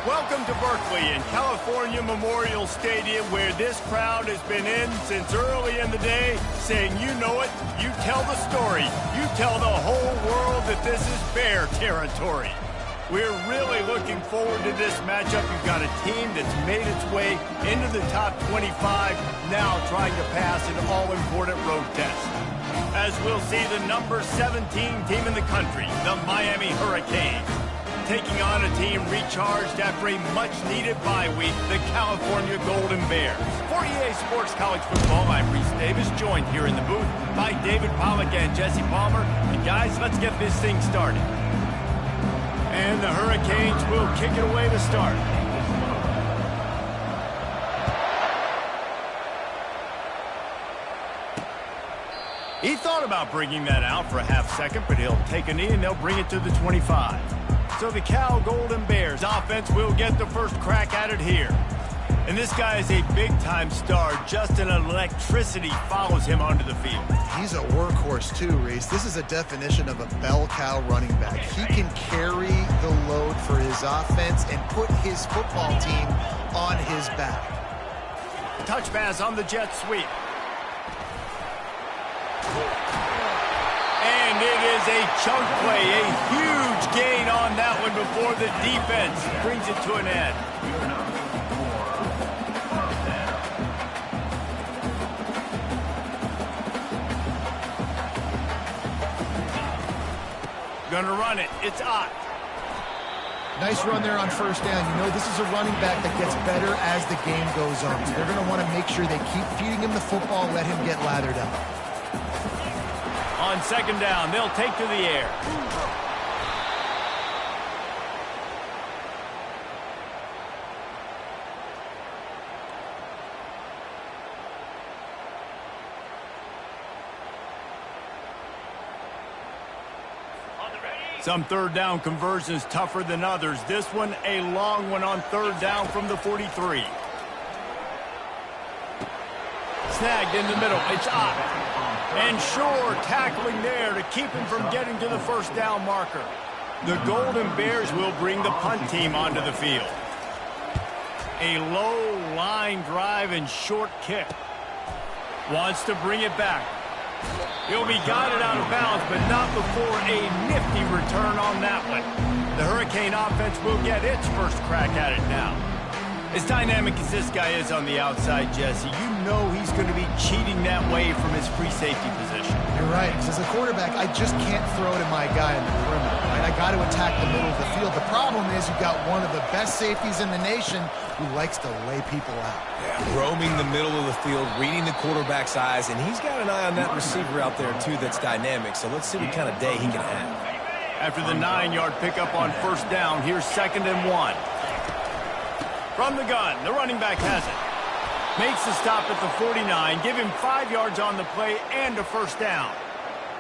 Welcome to Berkeley and California Memorial Stadium, where this crowd has been in since early in the day, saying, you know it, you tell the story, you tell the whole world that this is Bear territory. We're really looking forward to this matchup. You've got a team that's made its way into the top 25, now trying to pass an all-important road test. As we'll see the number 17 team in the country, the Miami Hurricanes, taking on a team recharged after a much-needed bye week, the California Golden Bears. For EA Sports College Football, I'm Reese Davis, joined here in the booth by David Pollack and Jesse Palmer. And guys, let's get this thing started. And the Hurricanes will kick it away to start. He thought about bringing that out for a half second, but he'll take a knee and they'll bring it to the 25. So the Cal Golden Bears offense will get the first crack at it here. And this guy is a big-time star. Just an electricity follows him onto the field. He's a workhorse too, Reese. This is a definition of a bell cow running back. He can carry the load for his offense and put his football team on his back. Touch pass on the jet sweep. And it is a chunk play, a huge gain on that one before the defense brings it to an end. Gonna run it. It's Ott. Nice run there on first down. You know, this is a running back that gets better as the game goes on. So they're going to want to make sure they keep feeding him the football and let him get lathered up. On second down, they'll take to the air. Some third down conversions tougher than others. This one, a long one on third down from the 43. Snagged in the middle. It's Ott. And Shore tackling there to keep him from getting to the first down marker. The Golden Bears will bring the punt team onto the field. A low line drive and short kick. Wants to bring it back. He'll be guided out of bounds, but not before a nifty return on that one. The Hurricane offense will get its first crack at it now. As dynamic as this guy is on the outside, Jesse, you know he's going to be cheating that way from his free safety position. You're right, because as a quarterback, I just can't throw to my guy in the perimeter. Right? I got to attack the middle of the field. The problem is you've got one of the best safeties in the nation who likes to lay people out. Yeah, roaming the middle of the field, reading the quarterback's eyes, and he's got an eye on that receiver out there, too, that's dynamic. So let's see what kind of day he can have. After the 9-yard pickup on first down, here's 2nd and 1. From the gun, the running back has it. Makes the stop at the 49. Give him 5 yards on the play and a first down.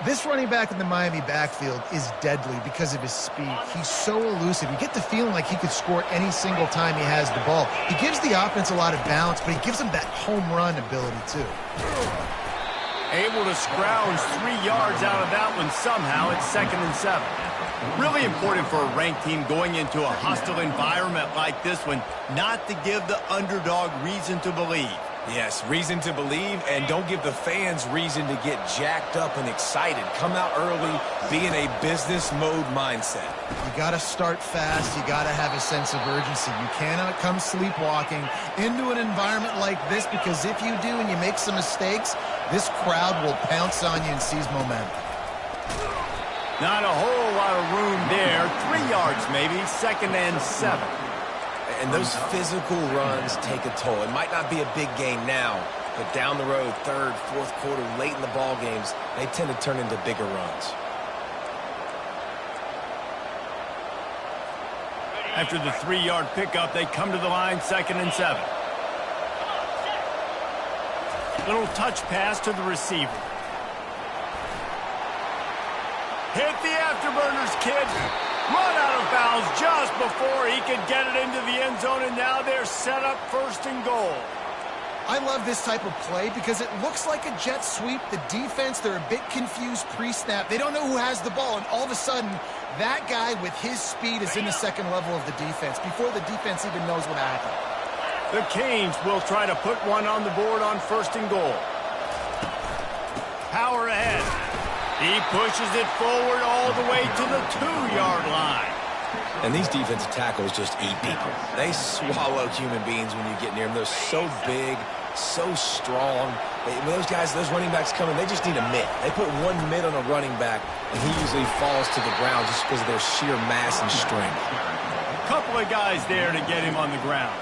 This running back in the Miami backfield is deadly because of his speed. He's so elusive. You get the feeling like he could score any single time he has the ball. He gives the offense a lot of balance, but he gives them that home run ability, too. Able to scrounge 3 yards out of that one somehow. It's 2nd and 7. Really important for a ranked team going into a hostile environment like this one, not to give the underdog reason to believe. Yes, reason to believe, and don't give the fans reason to get jacked up and excited. Come out early, be in a business mode mindset. You got to start fast. You got to have a sense of urgency. You cannot come sleepwalking into an environment like this, because if you do and you make some mistakes, this crowd will pounce on you and seize momentum. Not a whole lot of room there. 3 yards maybe, 2nd and 7. And those physical runs take a toll. It might not be a big gain now, but down the road, third, fourth quarter, late in the ball games, they tend to turn into bigger runs. After the 3-yard pickup, they come to the line, 2nd and 7. Little touch pass to the receiver. Hit the afterburners, kid. Run out of bounds just before he could get it into the end zone, and now they're set up 1st and goal. I love this type of play because it looks like a jet sweep. The defense, they're a bit confused pre-snap. They don't know who has the ball, and all of a sudden, That guy with his speed is in the second level of the defense before the defense even knows what happened. The Canes will try to put one on the board on 1st and goal. Power ahead. He pushes it forward all the way to the 2-yard line. And these defensive tackles just eat people. They swallow human beings when you get near them. They're so big, so strong. When those guys, those running backs come in, they just need a mitt. They put one mitt on a running back, and he usually falls to the ground just because of their sheer mass and strength. A couple of guys there to get him on the ground.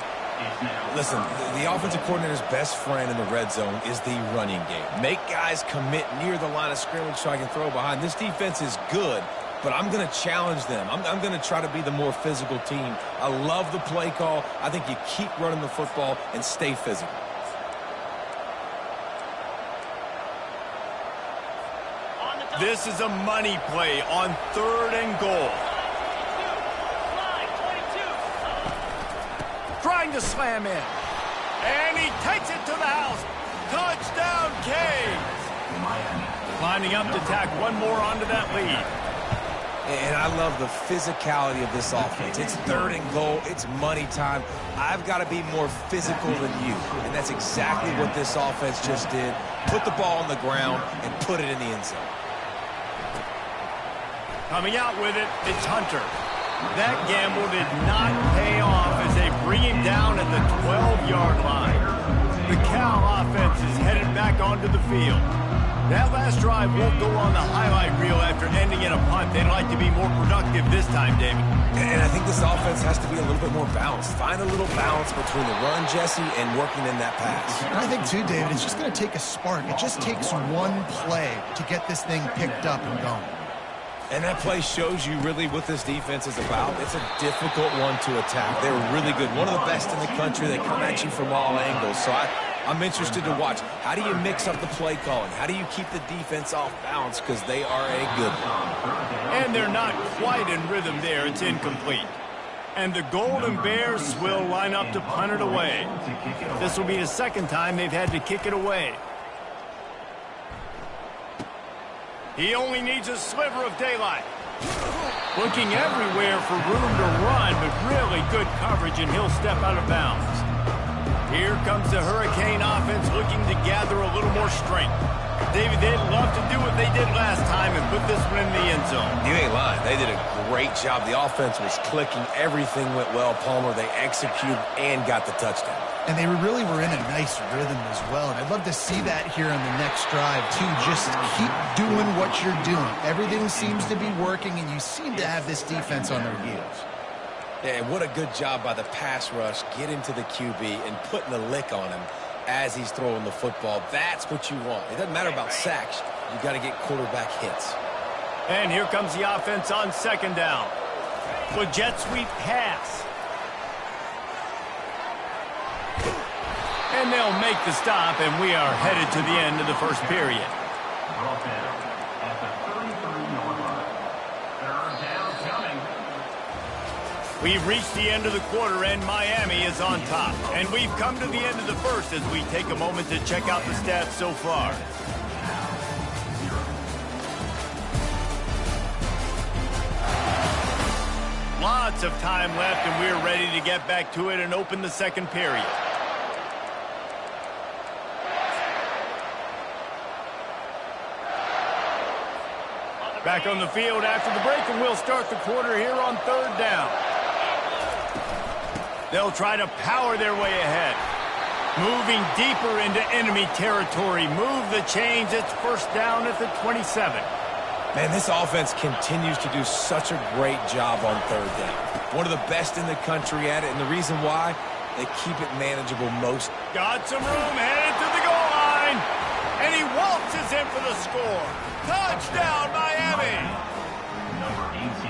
Listen, the offensive coordinator's best friend in the red zone is the running game. Make guys commit near the line of scrimmage so I can throw behind. This defense is good, but I'm going to challenge them. I'm going to try to be the more physical team. I love the play call. I think you keep running the football and stay physical. This is a money play on 3rd and goal. Trying to slam in. And he takes it to the house. Touchdown, Canes. Lining up to tack one more onto that lead. And I love the physicality of this offense. It's 3rd and goal. It's money time. I've got to be more physical than you. And that's exactly what this offense just did. Put the ball on the ground and put it in the end zone. Coming out with it, it's Hunter. That gamble did not pay off as they bring him down at the 12-yard line. The Cal offense is headed back onto the field. That last drive won't go on the highlight reel after ending in a punt. They'd like to be more productive this time, David. And I think this offense has to be a little bit more balanced. Find a little balance between the run, Jesse, and working in that pass. And I think, too, David, it's just going to take a spark. It just takes one play to get this thing picked up and going. And that play shows you really what this defense is about. It's a difficult one to attack. They're really good. One of the best in the country. They come at you from all angles. So I'm interested to watch. How do you mix up the play calling? How do you keep the defense off balance? Because they are a good one. And they're not quite in rhythm there. It's incomplete. And the Golden Bears will line up to punt it away. This will be the 2nd time they've had to kick it away. He only needs a sliver of daylight. Looking everywhere for room to run, but really good coverage, and he'll step out of bounds. Here comes the Hurricane offense looking to gather a little more strength. David, they'd love to do what they did last time and put this one in the end zone. You ain't lying. They did a great job. The offense was clicking. Everything went well, Palmer. They executed and got the touchdown. And they really were in a nice rhythm as well. And I'd love to see that here on the next drive, too. Just keep doing what you're doing. Everything seems to be working, and you seem to have this defense on their heels. Yeah, what a good job by the pass rush, getting to the QB and putting the lick on him as he's throwing the football. That's what you want. It doesn't matter about sacks. You got to get quarterback hits. And here comes the offense on 2nd down. The jet sweep pass. And they'll make the stop, and we are headed to the end of the 1st period. We've reached the end of the quarter, and Miami is on top. And we've come to the end of the 1st as we take a moment to check out the stats so far. Lots of time left, and we're ready to get back to it and open the 2nd period. Back on the field after the break, and we'll start the quarter here on 3rd down. They'll try to power their way ahead. Moving deeper into enemy territory. Move the chains. It's 1st down at the 27. Man, this offense continues to do such a great job on 3rd down. One of the best in the country at it, and the reason why, they keep it manageable most. Got some room, headed to the goal line. And he waltzes in for the score. Touchdown, Miami!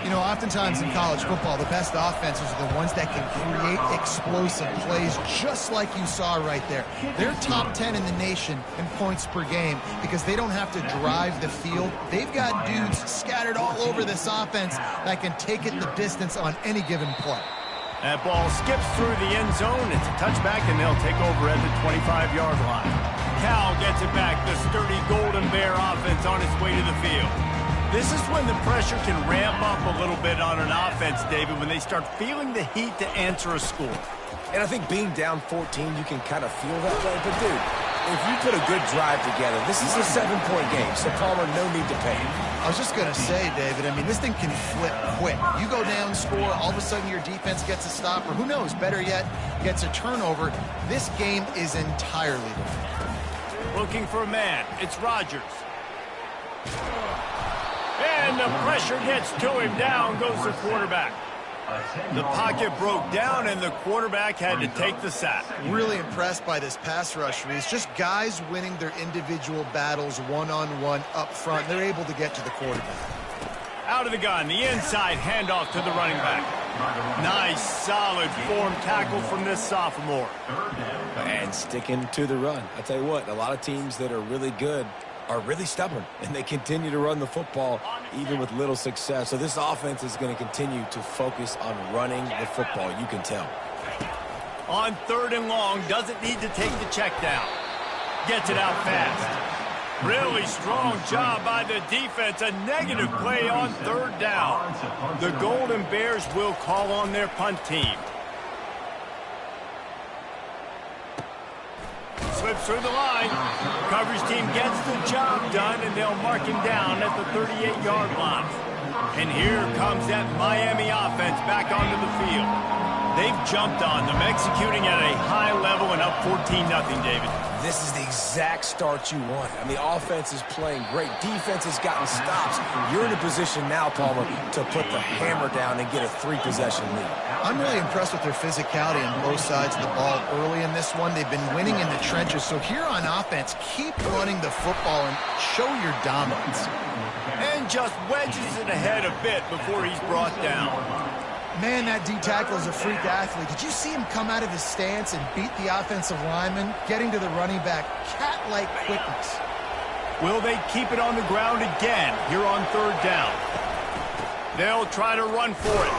You know, oftentimes in college football, the best offenses are the ones that can create explosive plays, just like you saw right there. They're top 10 in the nation in points per game because they don't have to drive the field. They've got dudes scattered all over this offense that can take it the distance on any given play. That ball skips through the end zone. It's a touchback, and they'll take over at the 25-yard line. Cal gets it back. The sturdy Golden Bear offense on its way to the field. This is when the pressure can ramp up a little bit on an offense, David, when they start feeling the heat to answer a score. And I think being down 14, you can kind of feel that way. But, dude, if you put a good drive together, this is a 7-point game, so Palmer, no need to panic. I was just going to say, David, I mean, this thing can flip quick. You go down, score, all of a sudden your defense gets a stop, or who knows, better yet, gets a turnover. This game is entirely different. Looking for a man. It's Rodgers. And the pressure gets to him. Down goes the quarterback. The pocket broke down, and the quarterback had to take the sack. Really impressed by this pass rush, Reese. Just guys winning their individual battles one-on-one up front. They're able to get to the quarterback. Out of the gun, the inside handoff to the running back. Nice, solid form tackle from this sophomore. And sticking to the run. I tell you what, a lot of teams that are really good are really stubborn, and they continue to run the football even with little success. So this offense is going to continue to focus on running the football, you can tell. On 3rd and long, doesn't need to take the check down. Gets it out fast. Really strong job by the defense. A negative play on 3rd down. The Golden Bears will call on their punt team. Slips through the line. Coverage team gets the job done, and they'll mark him down at the 38-yard line. And here comes that Miami offense back onto the field. They've jumped on them, executing at a high level and up 14-0, David. This is the exact start you want. I mean, offense is playing great. Defense has gotten stops. You're in a position now, Palmer, to put the hammer down and get a 3-possession lead. I'm really impressed with their physicality on both sides of the ball early in this one. They've been winning in the trenches. So here on offense, keep running the football and show your dominance. And just wedges it ahead a bit before he's brought down. Man, that D-tackle is a freak athlete. Did you see him come out of his stance and beat the offensive lineman, getting to the running back? Cat-like quickness. Will they keep it on the ground again here on 3rd down? They'll try to run for it.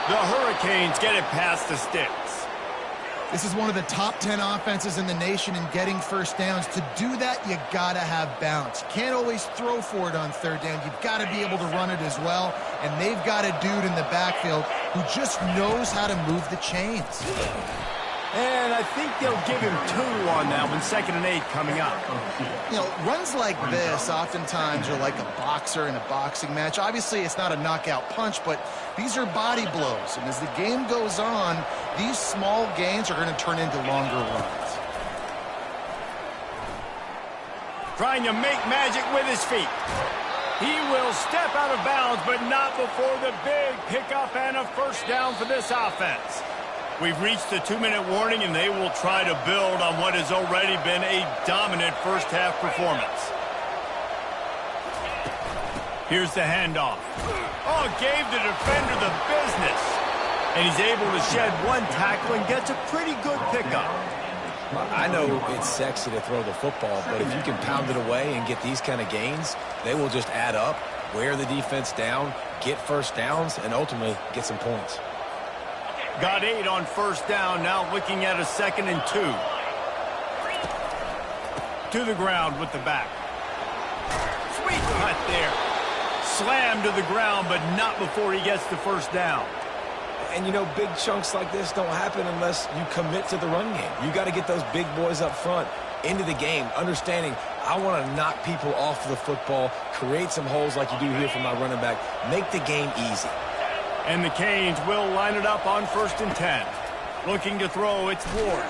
The Hurricanes get it past the sticks. This is one of the top 10 offenses in the nation in getting first downs. To do that, you got to have balance. You can't always throw for it on 3rd down. You've got to be able to run it as well. And they've got a dude in the backfield who just knows how to move the chains. And I think they'll give him 2 on that one, 2nd and 8 coming up. You know, runs like this oftentimes are like a boxer in a boxing match. Obviously, it's not a knockout punch, but these are body blows. And as the game goes on, these small gains are going to turn into longer runs. Trying to make magic with his feet. He will step out of bounds, but not before the big pickup and a 1st down for this offense. We've reached the 2-minute warning, and they will try to build on what has already been a dominant first-half performance. Here's the handoff. Oh, gave the defender the business. And he's able to shed 1 tackle and gets a pretty good pickup. I know it's sexy to throw the football, but if you can pound it away and get these kind of gains, they will just add up, wear the defense down, get 1st downs, and ultimately get some points. Got 8 on 1st down, now looking at a 2nd and 2. To the ground with the back. Sweet cut there. Slammed to the ground, but not before he gets the 1st down. And, you know, big chunks like this don't happen unless you commit to the run game. You got to get those big boys up front into the game, understanding I want to knock people off the football, create some holes like you do here for my running back, make the game easy. And the Canes will line it up on 1st and 10. Looking to throw, it's Ward.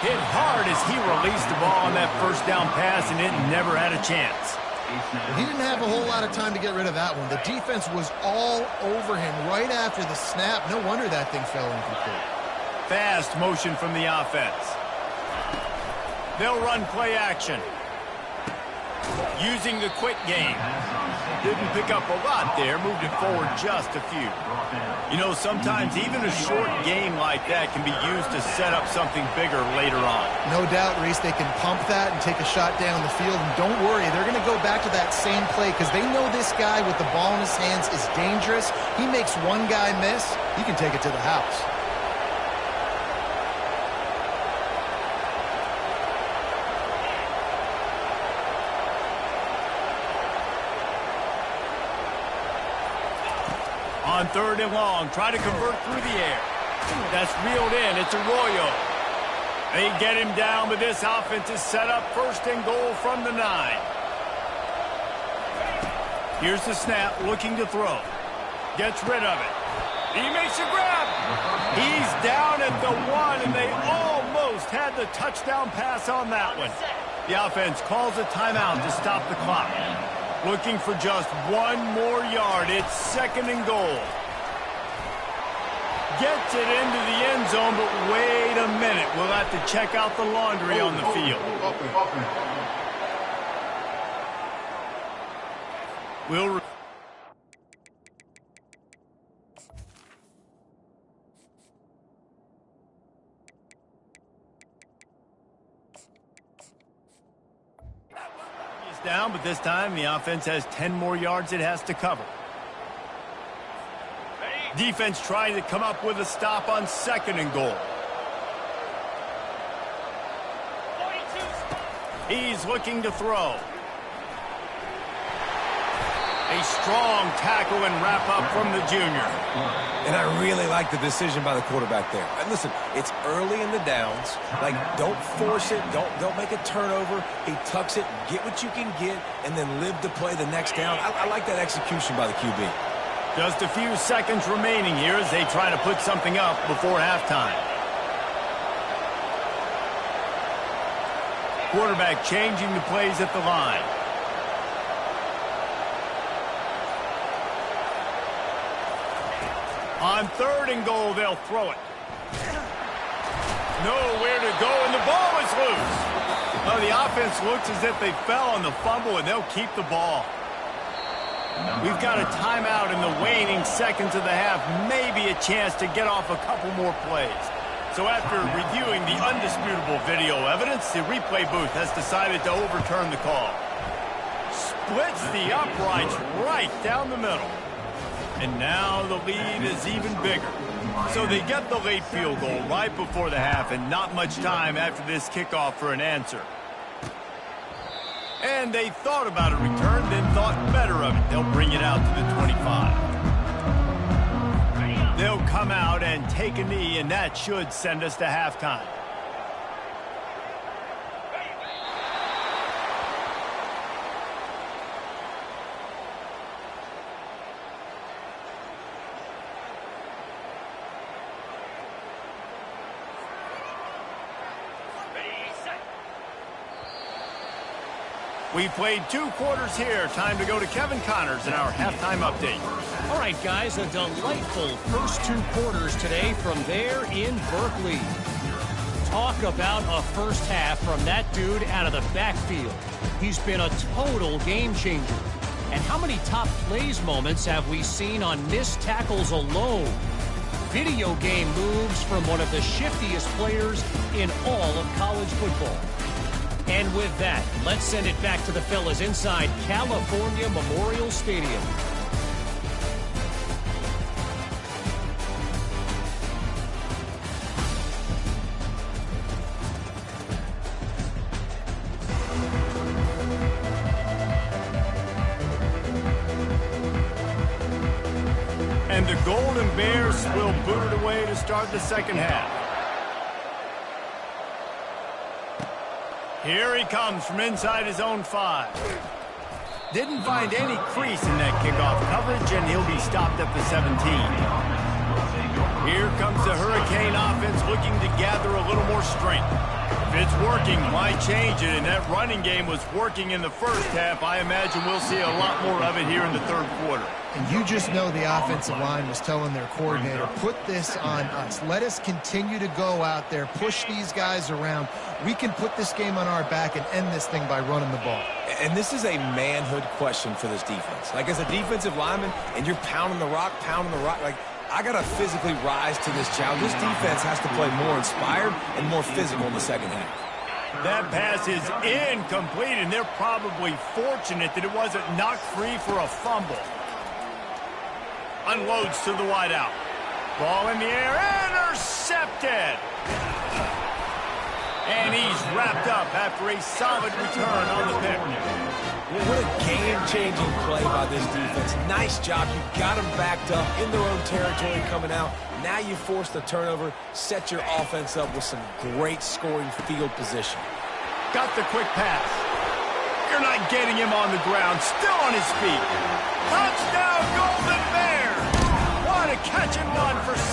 Hit hard as he released the ball on that 1st down pass, and it never had a chance. He didn't have a whole lot of time to get rid of that one. The defense was all over him right after the snap. No wonder that thing fell incomplete. Fast motion from the offense. They'll run play action. Using the quick game. Didn't pick up a lot there, moved it forward just a few. You know, sometimes even a short game like that can be used to set up something bigger later on. No doubt, Reese, they can pump that and take a shot down the field. And don't worry, they're going to go back to that same play because they know this guy with the ball in his hands is dangerous. He makes one guy miss, he can take it to the house. On 3rd and long, try to convert through the air. That's reeled in. It's Arroyo. They get him down, but this offense is set up 1st and goal from the 9. Here's the snap, looking to throw. Gets rid of it. He makes a grab. He's down at the 1, and they almost had the touchdown pass on that one. The offense calls a timeout to stop the clock. Looking for just 1 more yard. It's 2nd and goal. Gets it into the end zone, but wait a minute. We'll have to check out the laundry on the field. He's down, but this time the offense has 10 more yards it has to cover. Defense trying to come up with a stop on 2nd and goal. He's looking to throw. A strong tackle and wrap up from the junior. And I really like the decision by the quarterback there. And listen, it's early in the downs. Like, don't force it. Don't make a turnover. He tucks it, get what you can get, and then live to play the next down. I like that execution by the QB. Just a few seconds remaining here as they try to put something up before halftime. Quarterback changing the plays at the line. On 3rd and goal, they'll throw it. Nowhere to go, and the ball is loose. Well, the offense looks as if they fell on the fumble, and they'll keep the ball. We've got a timeout in the waning seconds of the half, maybe a chance to get off a couple more plays. So after reviewing the undisputable video evidence, the replay booth has decided to overturn the call. Splits the uprights right down the middle. And now the lead is even bigger. So they get the late field goal right before the half, and not much time after this kickoff for an answer. And they thought about a return, then thought better of it. They'll bring it out to the 25. They'll come out and take a knee, and that should send us to halftime. We played 2 quarters here. Time to go to Kevin Connors in our halftime update. All right, guys, a delightful first 2 quarters today from there in Berkeley. Talk about a first half from that dude out of the backfield. He's been a total game changer. And how many top plays moments have we seen on missed tackles alone? Video game moves from one of the shiftiest players in all of college football. And with that, let's send it back to the fellas inside California Memorial Stadium. And the Golden Bears will boot it away to start the second half. Here he comes from inside his own 5. Didn't find any crease in that kickoff coverage, and he'll be stopped at the 17. Here comes the Hurricane offense looking to gather a little more strength. If it's working, why change it? And that running game was working in the first half. I imagine we'll see a lot more of it here in the 3rd quarter. And you just know the offensive line was telling their coordinator, put this on us. Let us continue to go out there, push these guys around. We can put this game on our back and end this thing by running the ball. And this is a manhood question for this defense. Like, as a defensive lineman, and you're pounding the rock, like, I got to physically rise to this challenge. This defense has to play more inspired and more physical in the second half. That pass is incomplete, and they're probably fortunate that it wasn't knocked free for a fumble. Unloads to the wideout. Ball in the air, intercepted. And he's wrapped up after a solid return on the pick. What a game-changing play by this defense. Nice job. You got them backed up in their own territory coming out. Now you force the turnover, set your offense up with some great scoring field position. Got the quick pass. You're not getting him on the ground. Still on his feet. Touchdown, Golden Bear! What a catch and run for 6.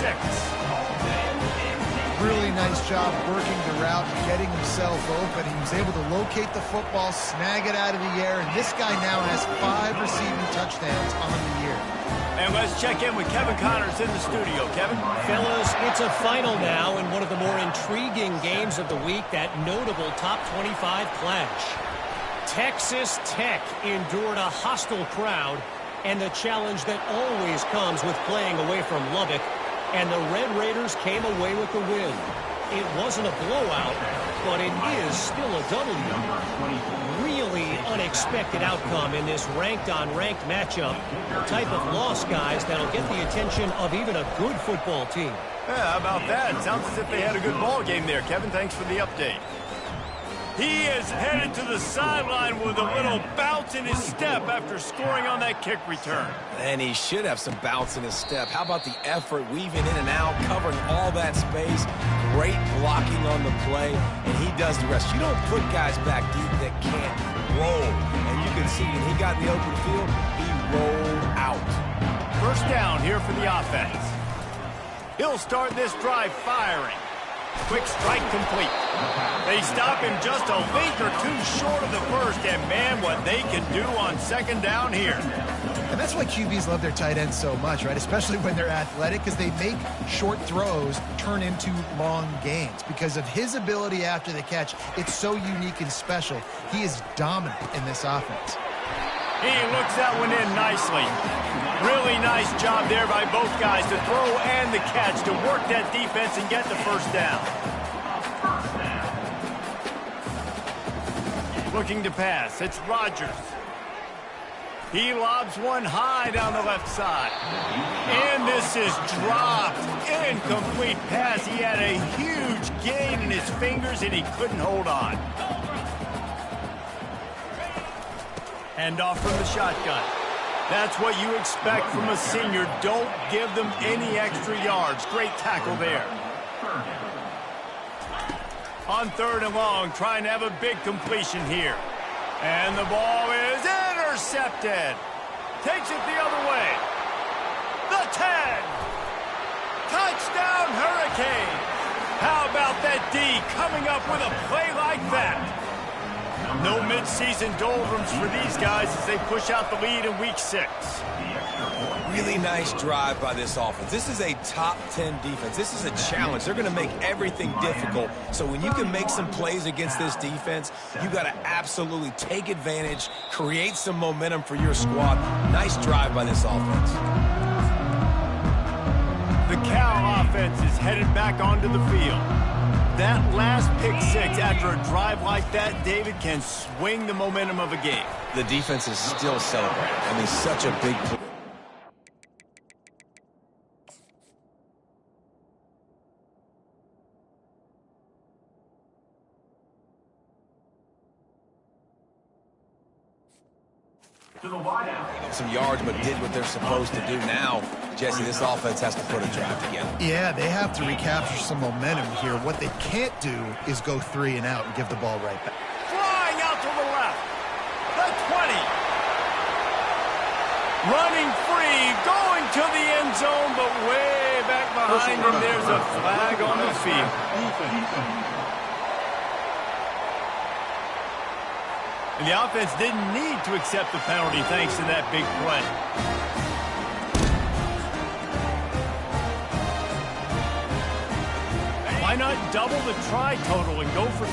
Really nice job working the route, getting himself open. He was able to locate the football, snag it out of the air, and this guy now has 5 receiving touchdowns on the year. And let's check in with Kevin Connors in the studio. Kevin? Fellas, it's a final now in one of the more intriguing games of the week, that notable top 25 clash. Texas Tech endured a hostile crowd and the challenge that always comes with playing away from Lubbock, and the Red Raiders came away with the win. It wasn't a blowout, but it is still a W. Really unexpected outcome in this ranked-on-ranked matchup. The type of loss, guys, that'll get the attention of even a good football team. Yeah, how about that? Sounds as if they had a good ball game there. Kevin, thanks for the update. He is headed to the sideline with a little bounce in his step after scoring on that kick return. And he should have some bounce in his step. How about the effort, weaving in and out, covering all that space, great blocking on the play, and he does the rest. You don't put guys back deep that can't roll. And you can see when he got in the open field, he rolled out. First down here for the offense. He'll start this drive firing. Quick strike complete. They stop him just a link or two short of the first, and man, what they can do on second down here. And that's why QBs love their tight ends so much, right? Especially when they're athletic, because they make short throws turn into long gains. Because of his ability after the catch, it's so unique and special. He is dominant in this offense. He looks that one in nicely. Really nice job there by both guys to throw and the catch to work that defense and get the first down. Looking to pass. It's Rodgers. He lobs one high down the left side. And this is dropped. Incomplete pass. He had a huge gain in his fingers and he couldn't hold on. Hand off from the shotgun. That's what you expect from a senior. Don't give them any extra yards. Great tackle there. On third and long, trying to have a big completion here. And the ball is intercepted. Takes it the other way. The 10. Touchdown, Hurricane. How about that D coming up with a play like that? No mid-season doldrums for these guys as they push out the lead in Week 6. Really nice drive by this offense. This is a top 10 defense. This is a challenge. They're going to make everything difficult. So when you can make some plays against this defense, you got to absolutely take advantage, create some momentum for your squad. Nice drive by this offense. The Cal offense is headed back onto the field. That last pick 6 after a drive like that, David, can swing the momentum of a game. The defense is still celebrating. I mean, such a big play. Some yards, but did what they're supposed to do. Now, Jesse, this offense has to put a drive together. Yeah, they have to recapture some momentum here. What they can't do is go 3 and out and give the ball right back. Flying out to the left. The 20. Running free, going to the end zone, but way back behind him, there's a flag on the field. And the offense didn't need to accept the penalty thanks to that big play. Why not double the try total and go for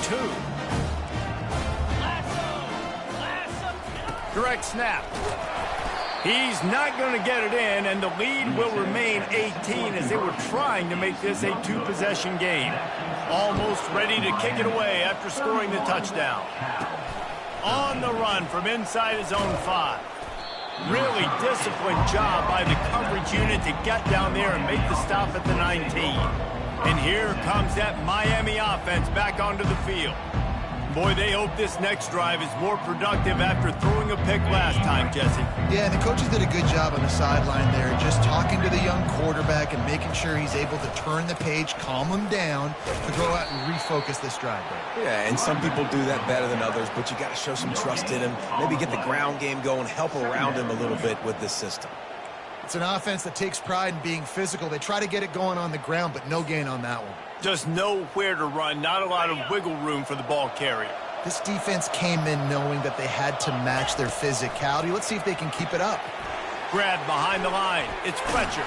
2? Direct snap. He's not going to get it in, and the lead will remain 18 as they were trying to make this a 2-possession game. Almost ready to kick it away after scoring the touchdown. On the run from inside his own 5. Really disciplined job by the coverage unit to get down there and make the stop at the 19. And here comes that Miami offense back onto the field. boy, they hope this next drive is more productive after throwing a pick last time, Jesse. Yeah, the coaches did a good job on the sideline there, just talking to the young quarterback and making sure he's able to turn the page, calm him down, to go out and refocus this drive. Yeah, and some people do that better than others, but you got to show some trust in him, maybe get the ground game going, help around him a little bit with this system. It's an offense that takes pride in being physical. They try to get it going on the ground, but no gain on that one. Just know where to run, not a lot of wiggle room for the ball carrier. This defense came in knowing that they had to match their physicality. Let's see if they can keep it up. Grab behind the line. It's Fletcher.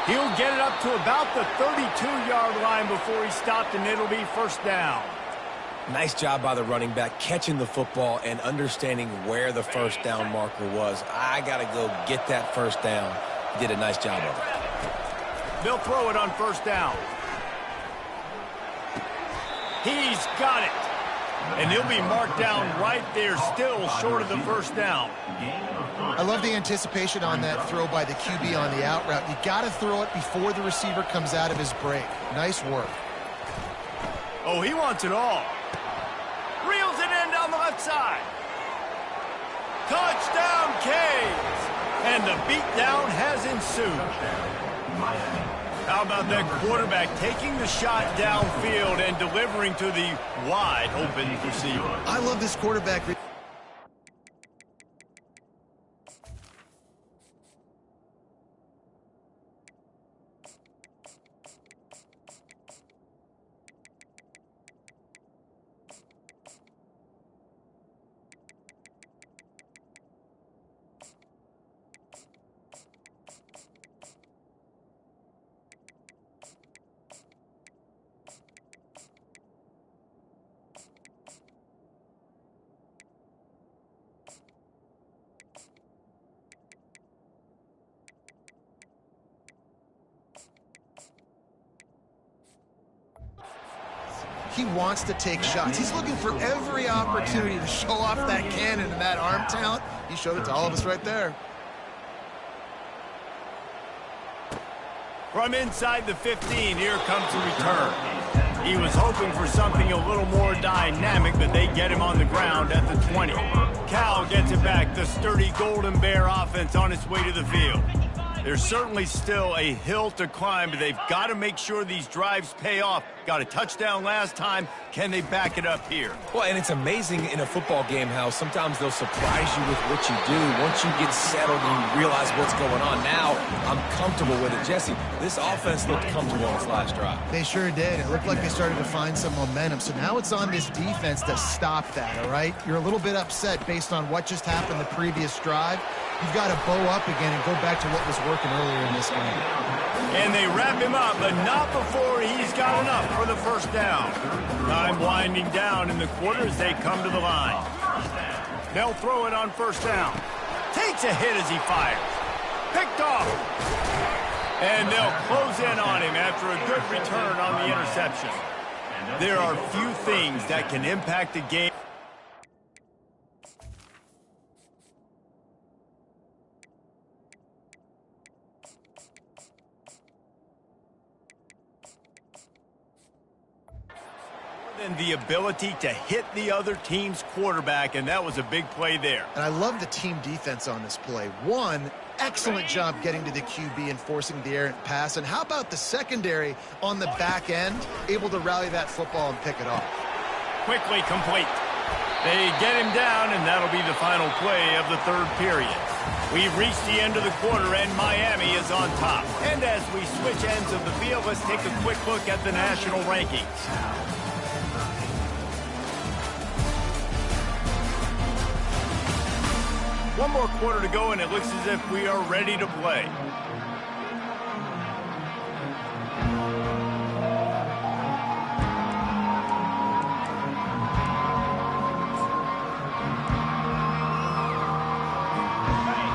He'll get it up to about the 32-yard line before he stopped, and it'll be first down. Nice job by the running back, catching the football and understanding where the first down marker was. I got to go get that first down. He did a nice job of it. They'll throw it on first down. He's got it. And he'll be marked down right there, still short of the first down. I love the anticipation on that throw by the QB on the out route. You got to throw it before the receiver comes out of his break. Nice work. Oh, he wants it all. Reels it in down the left side. Touchdown, Canes. And the beatdown has ensued. How about that quarterback taking the shot downfield and delivering to the wide open receiver? I love this quarterback. He wants to take shots. He's looking for every opportunity to show off that cannon and that arm talent. He showed it to all of us right there. From inside the 15, here comes the return. He was hoping for something a little more dynamic, but they get him on the ground at the 20. Cal gets it back. The sturdy Golden Bear offense on its way to the field. There's certainly still a hill to climb, but they've got to make sure these drives pay off. Got a touchdown last time. Can they back it up here? Well, and it's amazing in a football game how sometimes they'll surprise you with what you do. Once you get settled and you realize what's going on, now I'm comfortable with it. Jesse, this offense looked comfortable on its last drive. They sure did. It looked like they started to find some momentum. So now it's on this defense to stop that, all right? You're a little bit upset based on what just happened the previous drive. You've got to bow up again and go back to what was working earlier in this game. And they wrap him up, but not before he's got enough for the first down. Time winding down in the quarter as they come to the line. They'll throw it on first down. Takes a hit as he fires. Picked off. And they'll close in on him after a good return on the interception. There are few things that can impact a game. And the ability to hit the other team's quarterback, and that was a big play there. And I love the team defense on this play. One, excellent job getting to the QB and forcing the errant pass. And how about the secondary on the back end, able to rally that football and pick it off? Quickly complete. They get him down, and that'll be the final play of the third period. We've reached the end of the quarter, and Miami is on top. And as we switch ends of the field, let's take a quick look at the national rankings. One more quarter to go, and it looks as if we are ready to play.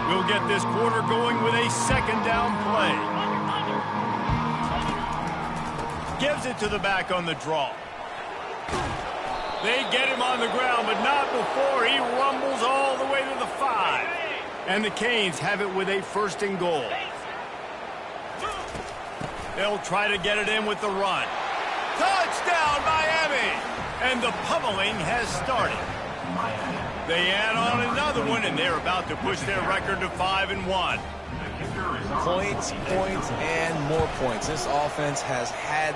We'll get this quarter going with a second down play. Gives it to the back on the draw. They get him on the ground, but not before he rumbles all the way to the 5. And the Canes have it with a first and goal. They'll try to get it in with the run. Touchdown, Miami! And the pummeling has started. They add on another one, and they're about to push their record to 5-1. Points, points, and more points. This offense has had...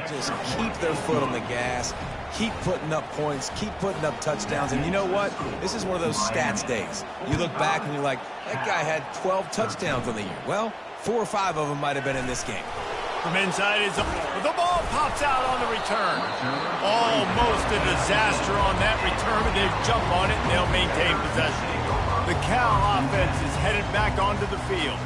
Just keep their foot on the gas, keep putting up points, keep putting up touchdowns. And you know what? This is one of those stats days. You look back and you're like, that guy had 12 touchdowns on the year. Well, 4 or 5 of them might have been in this game. From inside is the ball pops out on the return. Almost a disaster on that return, but they jump on it and they'll maintain possession. The Cal offense is headed back onto the field.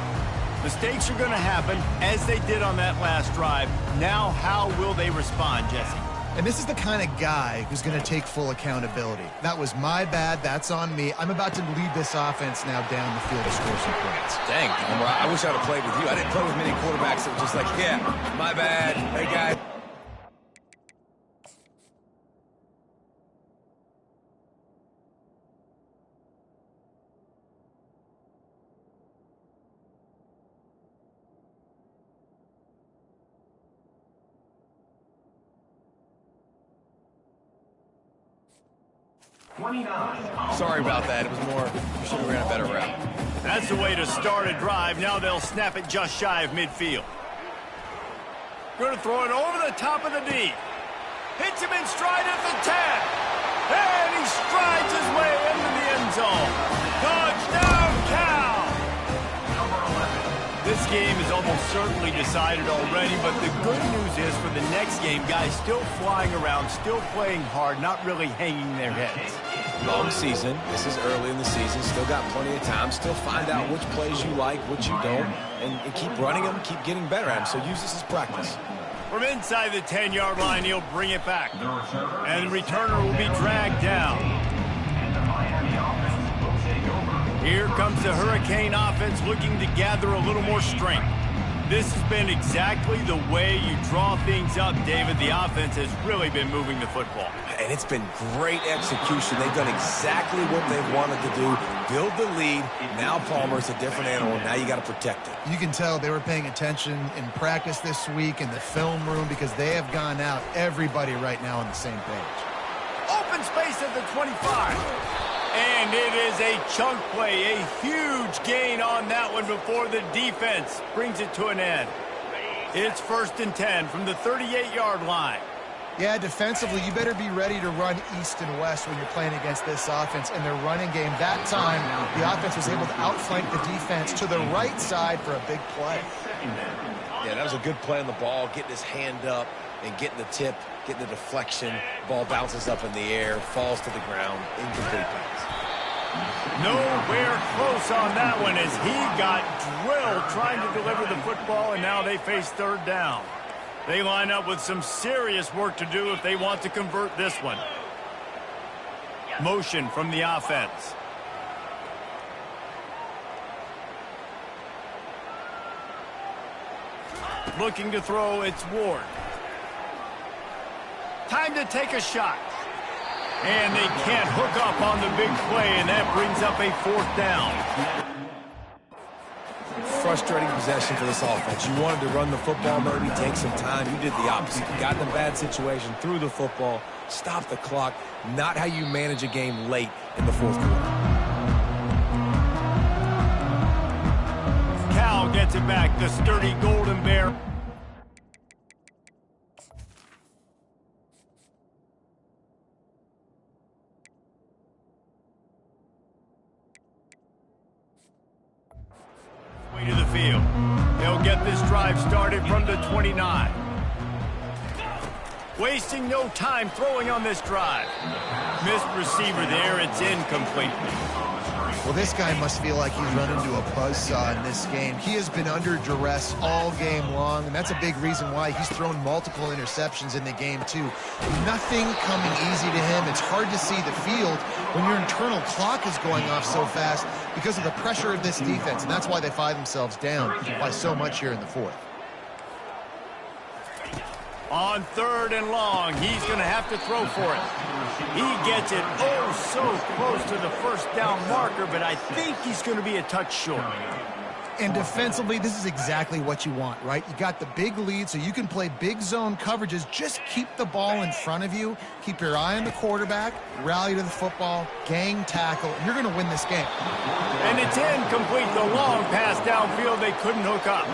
Mistakes are going to happen, as they did on that last drive. Now, how will they respond, Jesse? And this is the kind of guy who's going to take full accountability. That was my bad. That's on me. I'm about to lead this offense now down the field to score some points. Dang, I wish I would have played with you. I didn't play with many quarterbacks that were just like, yeah, my bad, hey, guy. Sorry about that. It was more, should have ran a better route. That's the way to start a drive. Now they'll snap it just shy of midfield. Going to throw it over the top of the D. Hits him in stride at the 10. And he strides his way into the end zone. Touchdown, Cal! This game is almost certainly decided already, but the good news is for the next game, guys still flying around, still playing hard, not really hanging their heads. Long season. This is early in the season. Still got plenty of time. Still find out which plays you like, which you don't, and keep running them, keep getting better at them. So use this as practice. From inside the 10-yard line, he'll bring it back. And the returner will be dragged down. Here comes the Hurricane offense looking to gather a little more strength. This has been exactly the way you draw things up, David. The offense has really been moving the football. And it's been great execution. They've done exactly what they've wanted to do. Build the lead. Now Palmer's a different animal. Now you got to protect it. You can tell they were paying attention in practice this week in the film room because they have gone out, everybody right now on the same page. Open space at the 25. And it is a chunk play, a huge gain on that one before the defense brings it to an end. It's 1st and 10 from the 38-yard line. Yeah, defensively, you better be ready to run east and west when you're playing against this offense. In their running game, that time, the offense was able to outflank the defense to the right side for a big play. Yeah, that was a good play on the ball, getting his hand up and getting the tip, getting the deflection. Ball bounces up in the air, falls to the ground, incomplete pass. Nowhere close on that one as he got drilled trying to deliver the football, and now they face 3rd down. They line up with some serious work to do if they want to convert this one. Motion from the offense. Looking to throw, it's Ward. Time to take a shot. And they can't hook up on the big play, and that brings up a 4th down. Frustrating possession for this offense. You wanted to run the football, maybe take some time. You did the opposite. You got in a bad situation, threw the football, stopped the clock. Not how you manage a game late in the 4th quarter. Cal gets it back, the sturdy Golden Bear. Way to the field. They'll get this drive started from the 29. Wasting no time throwing on this drive. Missed receiver there. It's incomplete. Well, this guy must feel like he's run into a buzzsaw in this game. He has been under duress all game long, and that's a big reason why he's thrown multiple interceptions in the game, too. Nothing coming easy to him. It's hard to see the field when your internal clock is going off so fast because of the pressure of this defense, and that's why they find themselves down by so much here in the 4th. On 3rd and long, he's going to have to throw for it. He gets it oh so close to the first down marker, but I think he's going to be a touch short. And defensively, this is exactly what you want, right? You got the big lead, so you can play big zone coverages. Just keep the ball in front of you. Keep your eye on the quarterback. Rally to the football. Gang tackle. You're going to win this game. And it's incomplete. The long pass downfield, they couldn't hook up.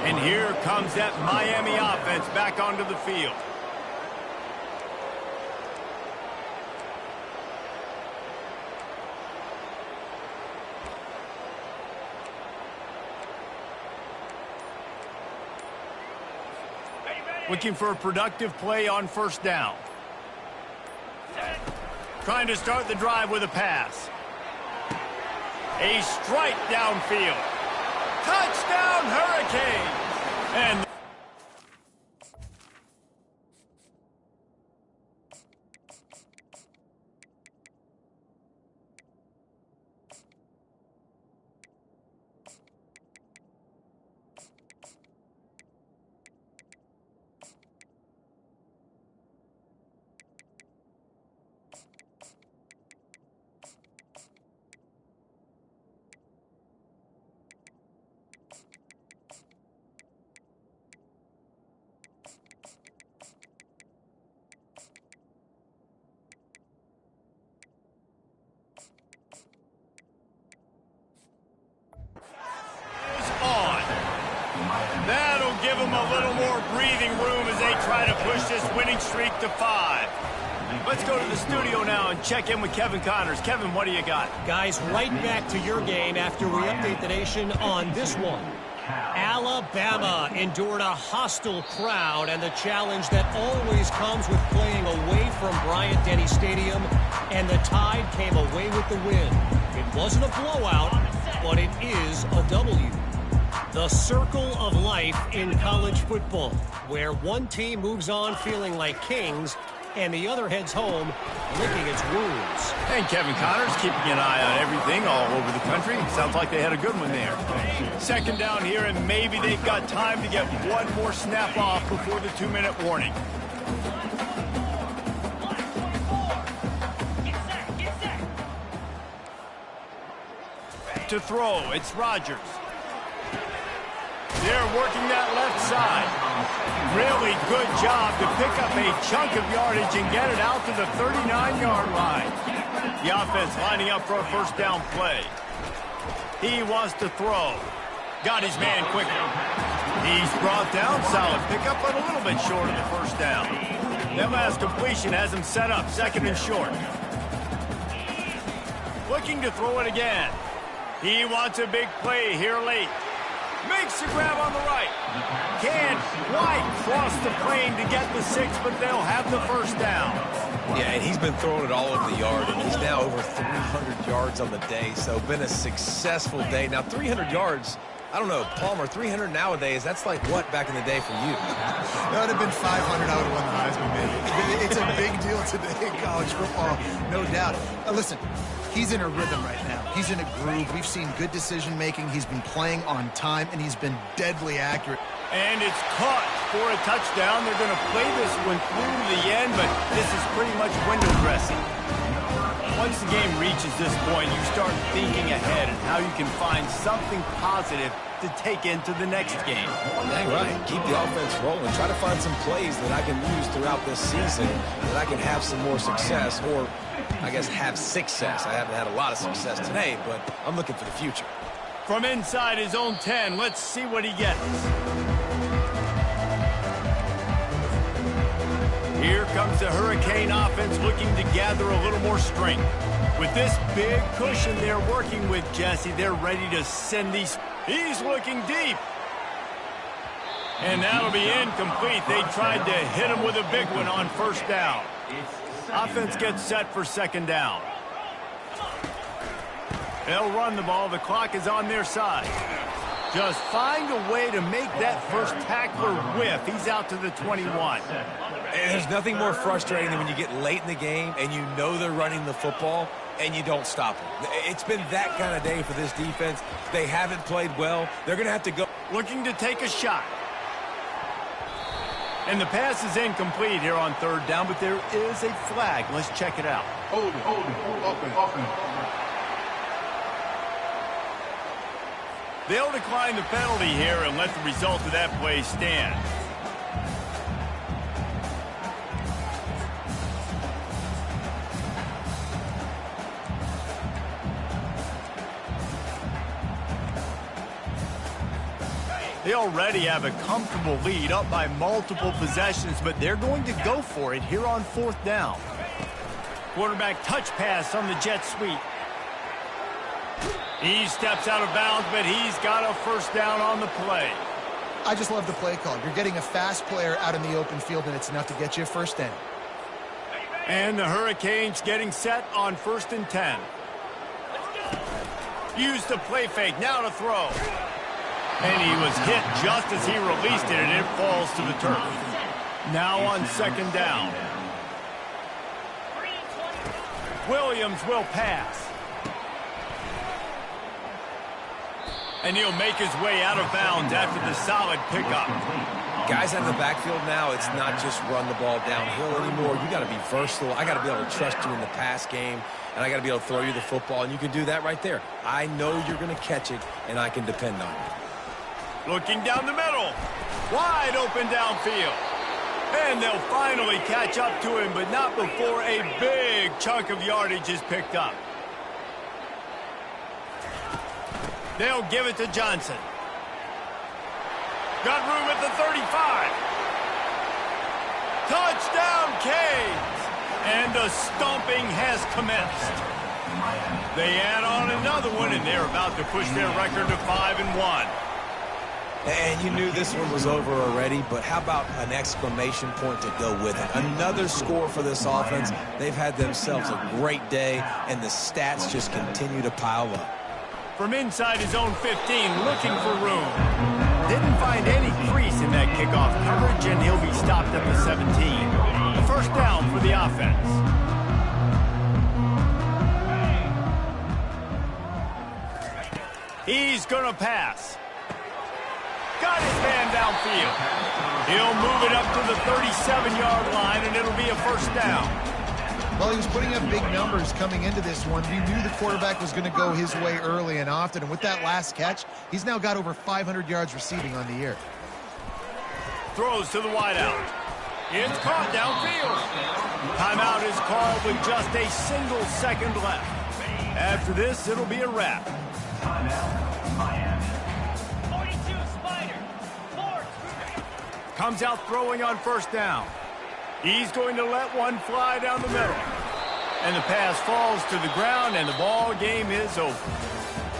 And here comes that Miami offense back onto the field. Looking for a productive play on 1st down. Trying to start the drive with a pass. A strike downfield. Touchdown, Hurricanes! And that'll give them a little more breathing room as they try to push this winning streak to 5. Let's go to the studio now and check in with Kevin Connors. Kevin, what do you got? Guys, right back to your game after we update the nation on this one. Alabama endured a hostile crowd and the challenge that always comes with playing away from Bryant-Denny Stadium, and the Tide came away with the win. It wasn't a blowout, but it is a W. The circle of life in college football, where one team moves on feeling like kings and the other heads home licking its wounds. And Kevin Connors keeping an eye on everything all over the country. Sounds like they had a good one there. 2nd down here, and maybe they've got time to get one more snap off before the 2-minute warning. To throw, it's Rodgers. They're working that left side. Really good job to pick up a chunk of yardage and get it out to the 39-yard line. The offense lining up for a 1st down play. He wants to throw. Got his man quickly. He's brought down. Solid pickup, but a little bit short of the 1st down. That last completion has him set up 2nd and short. Looking to throw it again. He wants a big play here late. Makes the grab on the right. Can't quite cross the plane to get the 6, but they'll have the 1st down. Yeah, and he's been throwing it all over the yard, and he's now over 300 yards on the day, so been a successful day. Now, 300 yards, I don't know, Palmer, 300 nowadays, that's like what back in the day for you? That would have been 500. I would have won the Heisman, maybe. It's a big deal today in college football, no doubt. Listen, he's in a rhythm right now. He's in a groove. We've seen good decision-making. He's been playing on time, and he's been deadly accurate. And it's caught for a touchdown. They're going to play this one through to the end, but this is pretty much window dressing. Once the game reaches this point, you start thinking ahead and how you can find something positive to take into the next game. Dang right. Keep the offense rolling. Try to find some plays that I can use throughout this season that I can have some more success, or I guess have success. I haven't had a lot of success today, but I'm looking for the future. From inside his own 10, let's see what he gets. Here comes the Hurricane offense looking to gather a little more strength. With this big cushion they're working with, Jesse, they're ready to send these. He's looking deep. And that'll be incomplete. They tried to hit him with a big one on 1st down. Offense gets set for 2nd down. They'll run the ball. The clock is on their side. Just find a way to make that first tackler whiff. He's out to the 21. And there's nothing more frustrating than when you get late in the game and you know they're running the football and you don't stop them. It's been that kind of day for this defense. They haven't played well. They're going to have to go. Looking to take a shot. And the pass is incomplete here on third down, but there is a flag. Let's check it out. Hold it. Offense. They'll decline the penalty here and let the result of that play stand. They already have a comfortable lead, up by multiple possessions, but they're going to go for it here on fourth down. Quarterback touch pass on the jet sweep. He steps out of bounds, but he's got a first down on the play. I just love the play call. You're getting a fast player out in the open field, and it's enough to get you a first down. And the Hurricanes getting set on 1st and 10. Use the play fake, now to throw. And he was hit just as he released it, and it falls to the turf. Now on 2nd down. Williams will pass. And he'll make his way out of bounds after the solid pickup. Guys out of the backfield now, it's not just run the ball downhill anymore. You got to be versatile. I got to be able to trust you in the pass game, and I got to be able to throw you the football, and you can do that right there. I know you're going to catch it, and I can depend on it. Looking down the middle. Wide open downfield. And they'll finally catch up to him, but not before a big chunk of yardage is picked up. They'll give it to Johnson. Got room at the 35. Touchdown, Canes! And the stomping has commenced. They add on another one, and they're about to push their record to 5-1. And you knew this one was over already, but how about an exclamation point to go with it? Another score for this offense. They've had themselves a great day, and the stats just continue to pile up. From inside his own 15, looking for room. Didn't find any crease in that kickoff coverage, and he'll be stopped at the 17. A first down for the offense. He's going to pass. Got his man downfield. He'll move it up to the 37-yard line, and it'll be a first down. Well, he was putting up big numbers coming into this one. We knew the quarterback was going to go his way early and often, and with that last catch, he's now got over 500 yards receiving on the year. Throws to the wideout. It's caught downfield. Timeout is called with just a single second left. After this, it'll be a wrap. Comes out throwing on first down. He's going to let one fly down the middle. And the pass falls to the ground, and the ball game is over.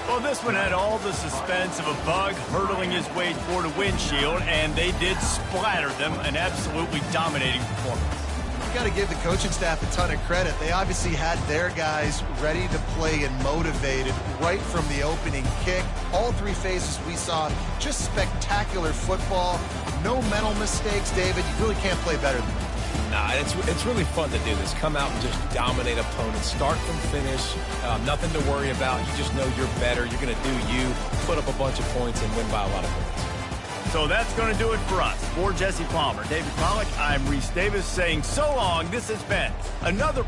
Well, this one had all the suspense of a bug hurtling his way toward a windshield, and they did splatter them, an absolutely dominating performance. You got to give the coaching staff a ton of credit. They obviously had their guys ready to play and motivated right from the opening kick. All three phases we saw, just spectacular football. No mental mistakes, David. You really can't play better than that. Nah, it's really fun to do this. Come out and just dominate opponents. Start from finish. Nothing to worry about. You just know you're better. You're going to do you, put up a bunch of points, and win by a lot of points. So that's going to do it for us. For Jesse Palmer, David Pollack, I'm Reese Davis saying so long. This has been another